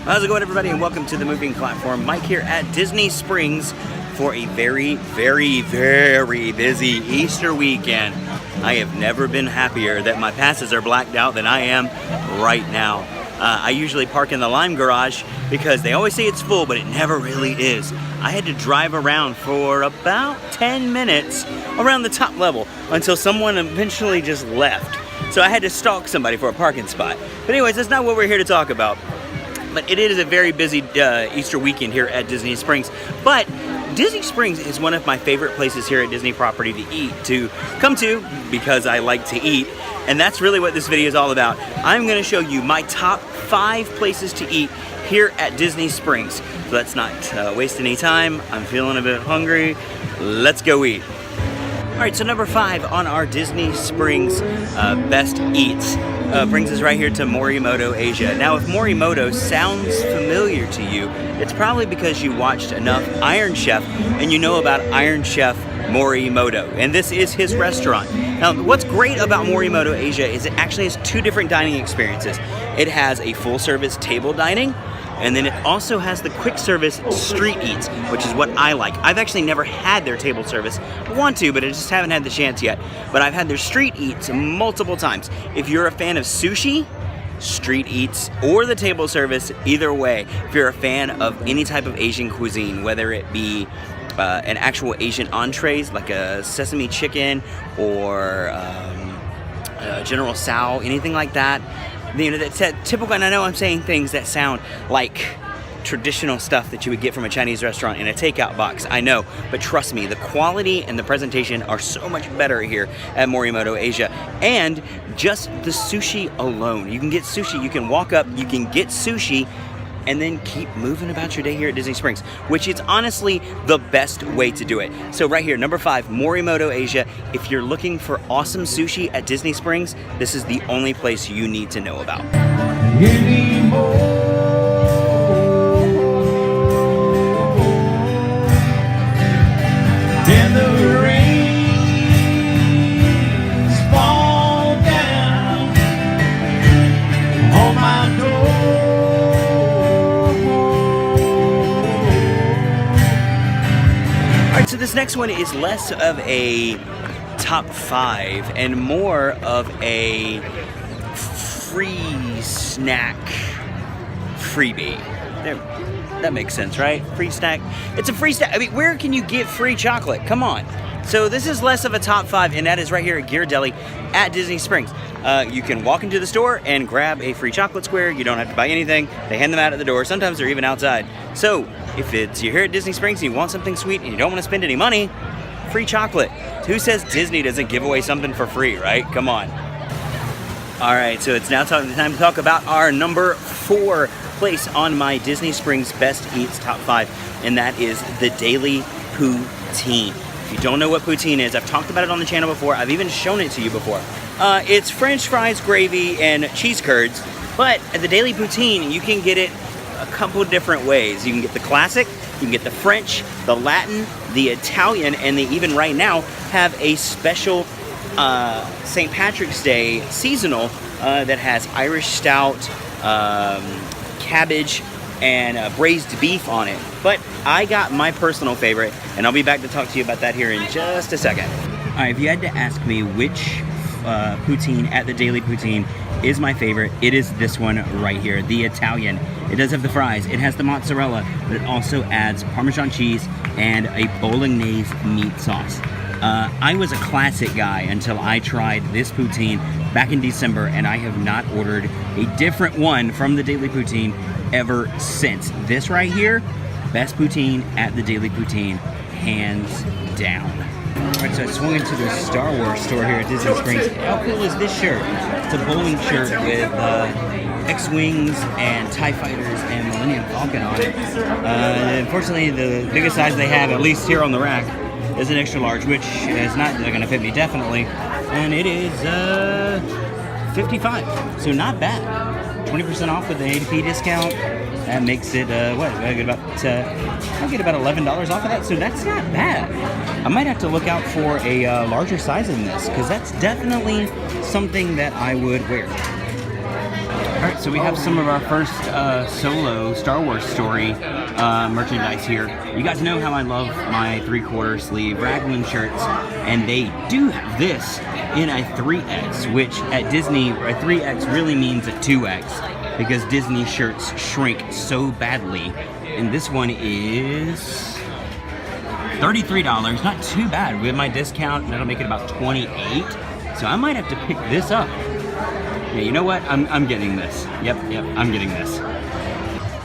How's it going, everybody, and welcome to the moving platform. Mike here at Disney Springs for a very, very, very busy Easter weekend. I have never been happier that my passes are blacked out than I am right now. I usually park in the Lime garage because they always say it's full, but it never really is. I had to drive around for about 10 minutes around the top level until someone eventually just left. So I had to stalk somebody for a parking spot. But anyways, that's not what we're here to talk about. But it is a very busy Easter weekend here at Disney Springs. But Disney Springs is one of my favorite places here at Disney property to come to because I like to eat. And that's really what this video is all about. I'm going to show you my top 5 places to eat here at Disney Springs. So let's not waste any time. I'm feeling a bit hungry. Let's go eat. Alright, so number 5 on our Disney Springs best eats brings us right here to Morimoto Asia. Now, if Morimoto sounds familiar to you, it's probably because you watched enough Iron Chef and you know about Iron Chef Morimoto, and this is his restaurant. Now, what's great about Morimoto Asia is it actually has 2 different dining experiences. It has a full-service table dining, and then it also has the quick service street eats, which is what I like. I've actually never had their table service. I want to, but I just haven't had the chance yet. But I've had their street eats multiple times. If you're a fan of sushi, street eats, or the table service, either way, if you're a fan of any type of Asian cuisine, whether it be an actual Asian entrees like a sesame chicken or General Tso, anything like that, you know, that's typical. And I know I'm saying things that sound like traditional stuff that you would get from a Chinese restaurant in a takeout box. I know, but trust me, the quality and the presentation are so much better here at Morimoto Asia. And just the sushi alone, you can get sushi, you can walk up, you can get sushi, and then keep moving about your day here at Disney Springs, which is honestly the best way to do it. So right here, number 5, Morimoto Asia. If you're looking for awesome sushi at Disney Springs, this is the only place you need to know about. So this next one is less of a top 5 and more of a free snack freebie. There, that makes sense, right? Free snack. It's a free snack. I mean, where can you get free chocolate? Come on. So this is less of a top 5, and that is right here at Gear Deli at Disney Springs. You can walk into the store and grab a free chocolate square. You don't have to buy anything. They hand them out at the door. Sometimes they're even outside. So if you're here at Disney Springs and you want something sweet and you don't want to spend any money, free chocolate. Who says Disney doesn't give away something for free, right? Come on. All right, so it's now time to talk about our number 4 place on my Disney Springs Best Eats Top 5, and that is the Daily Poutine. If you don't know what poutine is, I've talked about it on the channel before. I've even shown it to you before. It's French fries, gravy, and cheese curds, but at the Daily Poutine, you can get it a couple different ways. You can get the classic, you can get the French, the Latin, the Italian, and they even right now have a special St. Patrick's Day seasonal that has Irish stout, cabbage, and braised beef on it. But I got my personal favorite, and I'll be back to talk to you about that here in just a second. All right, if you had to ask me which poutine at the Daily Poutine is my favorite, it is this one right here, the Italian. It does have the fries, it has the mozzarella, but it also adds Parmesan cheese and a bolognese meat sauce. I was a classic guy until I tried this poutine back in December, and I have not ordered a different one from the Daily Poutine ever since. This right here, best poutine at the Daily Poutine, hands down. Alright, so I swung into the Star Wars store here at Disney Springs. How cool is this shirt? It's a bowling shirt with X-Wings and TIE Fighters and Millennium Falcon on it. Unfortunately, the biggest size they have, at least here on the rack, is an extra large, which is not going to fit me, definitely. And it is $55, so not bad. 20% off with the ADP discount. That makes it, I get about $11 off of that, so that's not bad. I might have to look out for a larger size in this, because that's definitely something that I would wear. Alright, so we have some of our first solo Star Wars story merchandise here. You guys know how I love my 3/4 sleeve raglan shirts, and they do have this in a 3X, which at Disney, a 3X really means a 2X, because Disney shirts shrink so badly. And this one is $33, not too bad. With my discount, that'll make it about $28. So I might have to pick this up. Yeah, you know what? I'm getting this. Yep, I'm getting this.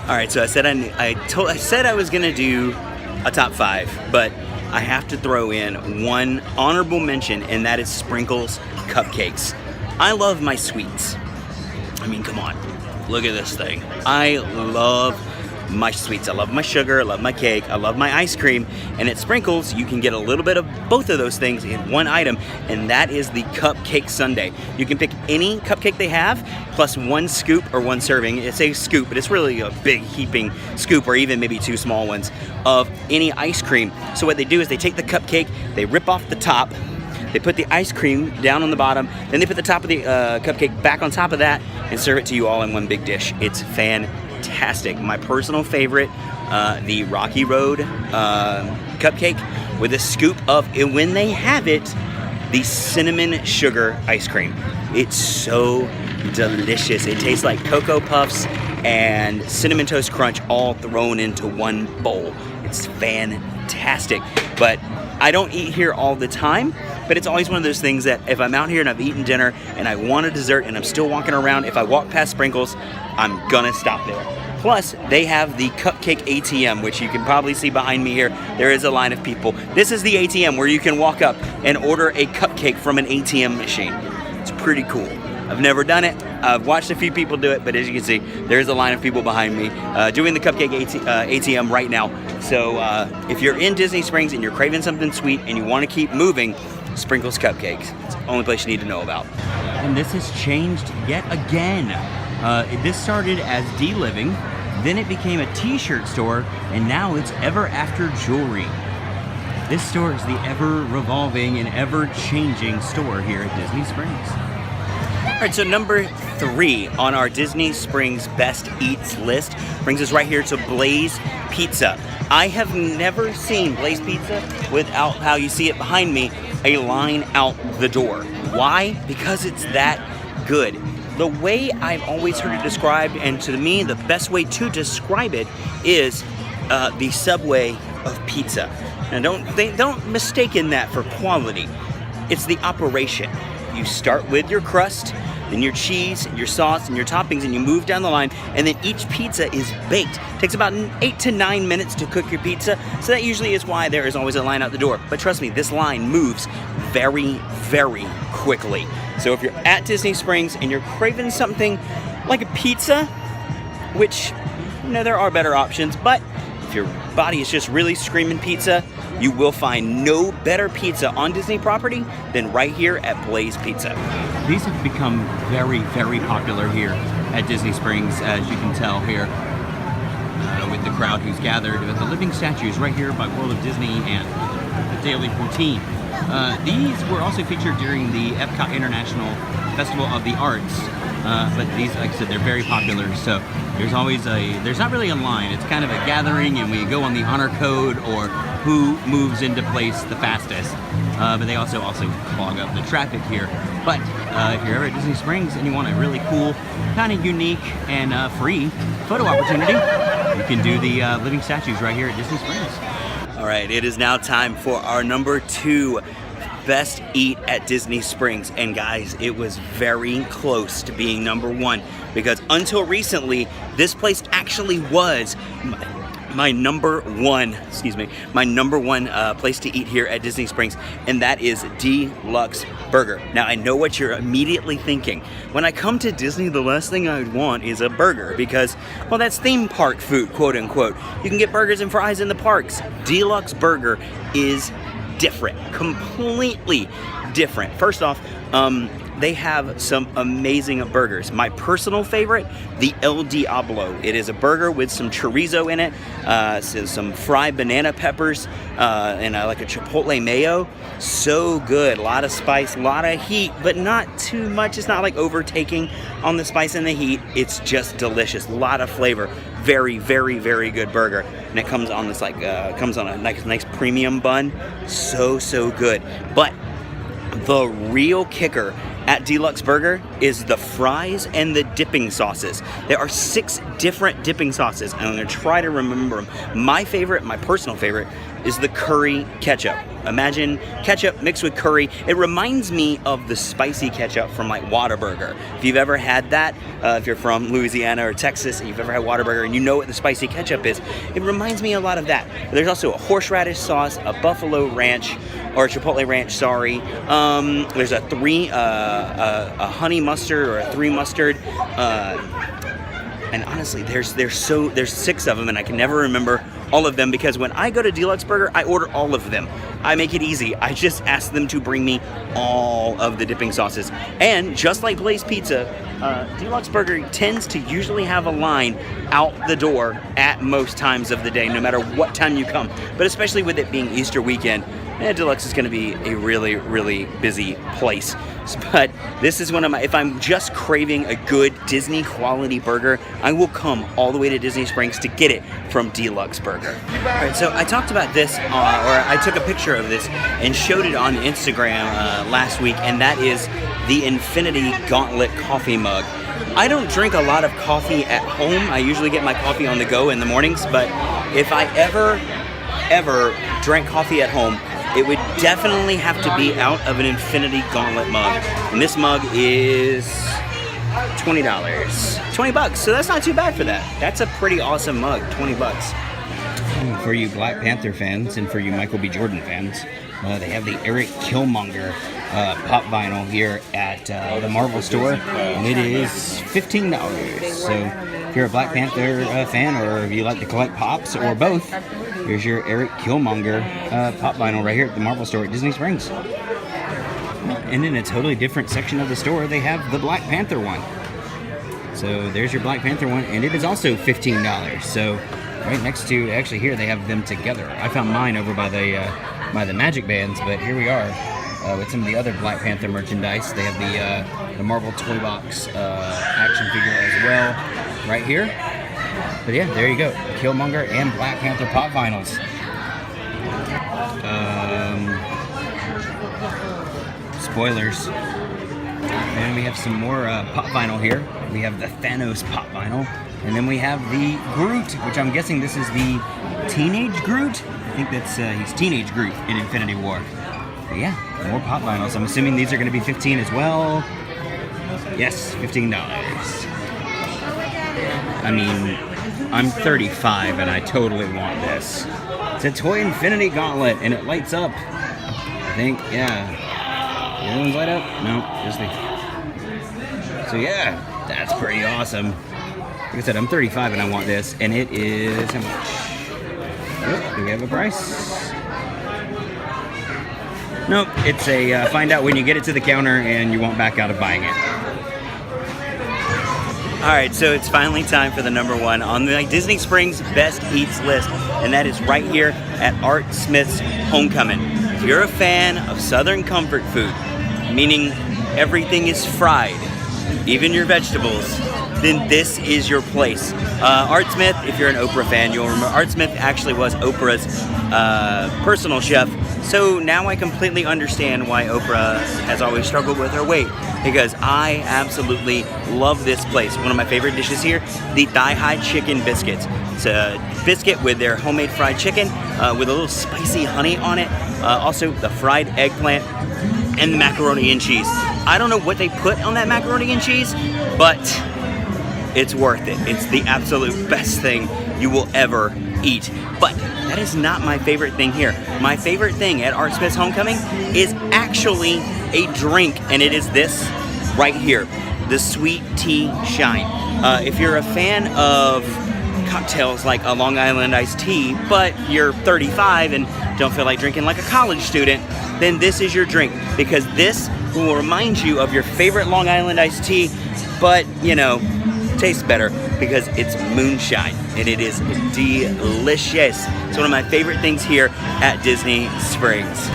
All right, so I said I said I was gonna do a top 5, but I have to throw in one honorable mention, and that is Sprinkles Cupcakes. I love my sweets. I mean, come on, look at this thing. I love my sweets. I love my sugar, I love my cake, I love my ice cream, and at Sprinkles you can get a little bit of both of those things in one item, and that is the cupcake sundae. You can pick any cupcake they have, plus one scoop or one serving. It's a scoop, but it's really a big heaping scoop, or even maybe 2 small ones, of any ice cream. So what they do is they take the cupcake, they rip off the top, they put the ice cream down on the bottom, then they put the top of the cupcake back on top of that, and serve it to you all in one big dish. It's fantastic. My personal favorite, the Rocky Road cupcake with a scoop of, when they have it, the cinnamon sugar ice cream. It's so delicious. It tastes like Cocoa Puffs and Cinnamon Toast Crunch all thrown into one bowl. It's fantastic. But I don't eat here all the time, but it's always one of those things that if I'm out here and I've eaten dinner and I want a dessert and I'm still walking around, if I walk past Sprinkles, I'm gonna stop there. Plus, they have the Cupcake ATM, which you can probably see behind me here. There is a line of people. This is the ATM where you can walk up and order a cupcake from an ATM machine. It's pretty cool. I've never done it. I've watched a few people do it, but as you can see, there's a line of people behind me doing the Cupcake ATM right now. So if you're in Disney Springs and you're craving something sweet and you want to keep moving, Sprinkles Cupcakes. It's the only place you need to know about. And this has changed yet again. This started as D-Living, then it became a t-shirt store, and now it's Ever After Jewelry. This store is the ever-revolving and ever-changing store here at Disney Springs. All right, so number 3 on our Disney Springs Best Eats list brings us right here to Blaze Pizza. I have never seen Blaze Pizza without, how you see it behind me, a line out the door. Why? Because it's that good. The way I've always heard it described, and to me the best way to describe it, is the Subway of pizza. Now don't mistake that for quality. It's the operation. You start with your crust, then your cheese, your sauce, and your toppings, and you move down the line, and then each pizza is baked. It takes about 8 to 9 minutes to cook your pizza, so that usually is why there is always a line out the door. But trust me, this line moves very, very quickly. So if you're at Disney Springs and you're craving something like a pizza, which, you know, there are better options, but if your body is just really screaming pizza, you will find no better pizza on Disney property than right here at Blaze Pizza. These have become very, very popular here at Disney Springs, as you can tell here with the crowd who's gathered at the living statues right here by World of Disney and the Daily Poutine. These were also featured during the Epcot International Festival of the Arts, but these, like I said, they're very popular, so there's always there's not really a line, it's kind of a gathering, and we go on the honor code or who moves into place the fastest, but they also clog up the traffic here. But if you're ever at Disney Springs and you want a really cool, kind of unique and free photo opportunity, you can do the living statues right here at Disney Springs. All right, it is now time for our number 2 Best Eat at Disney Springs. And guys, it was very close to being number 1, because until recently, this place actually was my number one place to eat here at Disney Springs, and that is Deluxe Burger. Now, I know what you're immediately thinking. When I come to Disney, the last thing I would want is a burger, because, well, that's theme park food, quote unquote. You can get burgers and fries in the parks. Deluxe Burger is different, completely different. First off, they have some amazing burgers. My personal favorite, the El Diablo. It is a burger with some chorizo in it, so some fried banana peppers, and like a chipotle mayo. So good. A lot of spice, a lot of heat, but not too much. It's not like overtaking on the spice and the heat. It's just delicious. A lot of flavor. Very, very, very good burger. And it comes on this comes on a nice premium bun. So good. But the real kicker at Deluxe Burger is the fries and the dipping sauces. There are 6 different dipping sauces, and I'm gonna try to remember them. My favorite, my personal favorite, is the curry ketchup. Imagine ketchup mixed with curry. It reminds me of the spicy ketchup from like Whataburger. If you've ever had that, if you're from Louisiana or Texas and you've ever had Whataburger and you know what the spicy ketchup is, it reminds me a lot of that. There's also a horseradish sauce, a buffalo ranch, or a chipotle ranch, sorry. There's a honey mustard or a 3 mustard. And honestly, there's 6 of them, and I can never remember all of them because when I go to Deluxe Burger, I order all of them. I make it easy. I just ask them to bring me all of the dipping sauces. And just like Blaze Pizza, Deluxe Burger tends to usually have a line out the door at most times of the day, no matter what time you come. But especially with it being Easter weekend, Deluxe is going to be a really, really busy place. But this is one of my, if I'm just craving a good Disney quality burger, I will come all the way to Disney Springs to get it from Deluxe Burger. All right, so I talked about this, or I took a picture of this and showed it on Instagram last week, and that is the Infinity Gauntlet coffee mug. I don't drink a lot of coffee at home. I usually get my coffee on the go in the mornings, but if I ever drank coffee at home, it would definitely have to be out of an Infinity Gauntlet mug. And this mug is $20. 20 bucks, so that's not too bad for that. That's a pretty awesome mug, 20 bucks. For you Black Panther fans and for you Michael B. Jordan fans, they have the Eric Killmonger pop vinyl here at the Marvel store, and it is $15. So if you're a Black Panther fan, or if you like to collect pops, or both, here's your Eric Killmonger pop vinyl right here at the Marvel store at Disney Springs. And in a totally different section of the store, they have the Black Panther one. So there's your Black Panther one, and it is also $15. So right next to, actually here, they have them together. I found mine over by the Magic Bands, but here we are with some of the other Black Panther merchandise. They have the Marvel Toy Box action figure as well right here. But yeah, there you go. Killmonger and Black Panther pop vinyls. Spoilers. And we have some more pop vinyl here. We have the Thanos pop vinyl. And then we have the Groot, which I'm guessing this is the Teenage Groot. I think that's he's Teenage Groot in Infinity War. But yeah, more pop vinyls. I'm assuming these are going to be $15 as well. Yes, $15. I mean, I'm 35 and I totally want this. It's a toy Infinity Gauntlet and it lights up. I think, yeah. The other ones light up? No, just the... So yeah, that's pretty awesome. Like I said, I'm 35 and I want this, and it is how much? Oh, do we have a price? Nope, it's a find out when you get it to the counter and you won't back out of buying it. Alright, so it's finally time for the number 1 on the Disney Springs Best Eats list, and that is right here at ArtsQuest Homecoming. If you're a fan of Southern comfort food, meaning everything is fried, even your vegetables, then this is your place. Art Smith, if you're an Oprah fan, you'll remember Art Smith actually was Oprah's personal chef. So now I completely understand why Oprah has always struggled with her weight, because I absolutely love this place. One of my favorite dishes here, the thigh-high chicken biscuits. It's a biscuit with their homemade fried chicken with a little spicy honey on it. Also the fried eggplant and the macaroni and cheese. I don't know what they put on that macaroni and cheese, but it's worth it. It's the absolute best thing you will ever eat. But that is not my favorite thing here. My favorite thing at ArtsQuest Homecoming is actually a drink, and it is this right here, the Sweet Tea Shine. If you're a fan of cocktails like a Long Island iced tea, but you're 35 and don't feel like drinking like a college student, then this is your drink, because this who will remind you of your favorite Long Island iced tea, but, you know, tastes better because it's moonshine and it is delicious. It's one of my favorite things here at Disney Springs.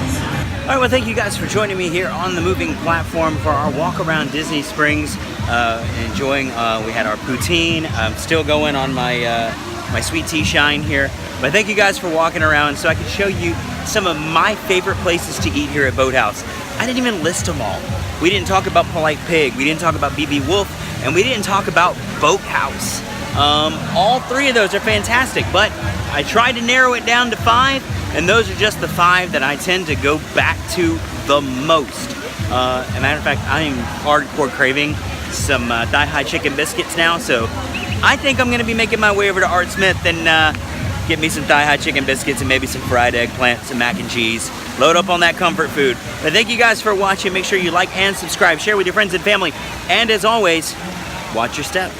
All right, well, thank you guys for joining me here on the moving platform for our walk around Disney Springs. Enjoying, we had our poutine. I'm still going on my my sweet tea shine here. But thank you guys for walking around so I can show you some of my favorite places to eat here at Boathouse. I didn't even list them all. We didn't talk about Polite Pig, we didn't talk about BB Wolf, and we didn't talk about Boathouse. All three of those are fantastic, but I tried to narrow it down to 5, and those are just the 5 that I tend to go back to the most. As a matter of fact, I am hardcore craving some thigh-high chicken biscuits now, so I think I'm gonna be making my way over to Art Smith and get me some thigh-high chicken biscuits and maybe some fried eggplant, some mac and cheese. Load up on that comfort food. But thank you guys for watching. Make sure you like and subscribe, share with your friends and family, and as always, watch your step.